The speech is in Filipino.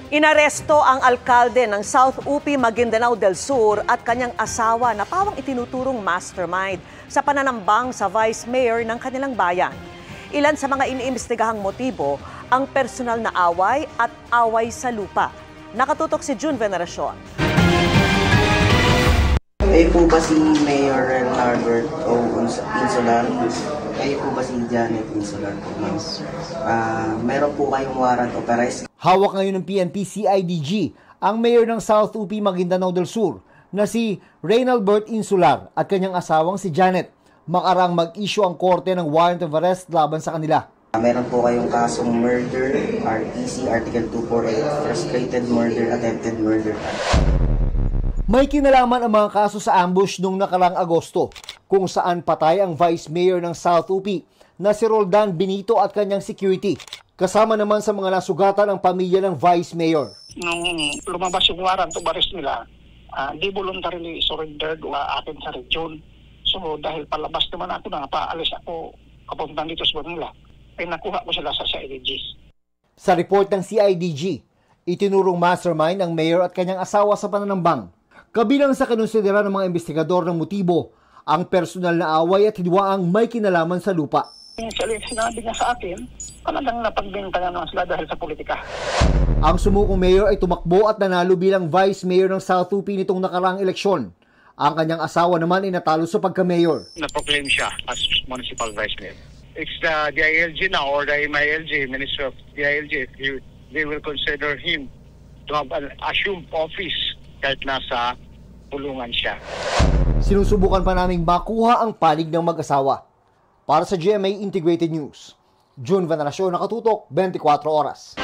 Inaresto ang alkalde ng South UP Maguindanao del Sur at kanyang asawa na pawang itinuturong mastermind sa pananambang sa vice mayor ng kanilang bayan. Ilan sa mga iniimbestigahang motibo ang personal na away at away sa lupa. Nakatutok si June Veneracion. Kayo po ba si Mayor Albert O. Insular? Kayo po ba si Janet Insular po? Meron po kayong warrant of arrest? Hawak ngayon ng PNP-CIDG ang mayor ng South UP Maguindanao del Sur na si Reynalbert Insular at kanyang asawang si Janet. Makarang mag-issue ang korte ng warrant of arrest laban sa kanila. Meron po kayong kasong murder, RTC, Article 248, frustrated murder, attempted murder. May kinalaman ang mga kaso sa ambush noong nakarang Agosto kung saan patay ang vice mayor ng South UP na si Roldan Benito at kanyang security. Kasama naman sa mga nasugatan ang pamilya ng vice mayor. Nung lumabas yung warrant of arrest nila, di voluntarily surrendered akin sa region. So dahil palabas naman ako na paalis ako kapunta dito sa Manila, ay nakuha ko sila sa CIDG. Sa report ng CIDG, itinurong mastermind ang mayor at kanyang asawa sa pananambang. Kabilang sa kinonsidera ng mga investigador ng motibo, ang personal na away at hidwaang may kinalaman sa lupa. Sinabi niya sa akin, talagang napagbintangan naman sila dahil sa politika. Ang sumukong mayor ay tumakbo at nanalo bilang vice mayor ng South UP nitong nakaraang eleksyon. Ang kanyang asawa naman ay natalo sa pagka-mayor. Na-proclaim siya as municipal vice mayor. It's the DILG now or the MILG, Minister of DILG, they will consider him to have an assumed office kahit nasa pulungan siya. Sinusubukan pa naming makuha ang panig ng mag-asawa. Para sa GMA Integrated News, June Veneracion, nakatutok 24 oras.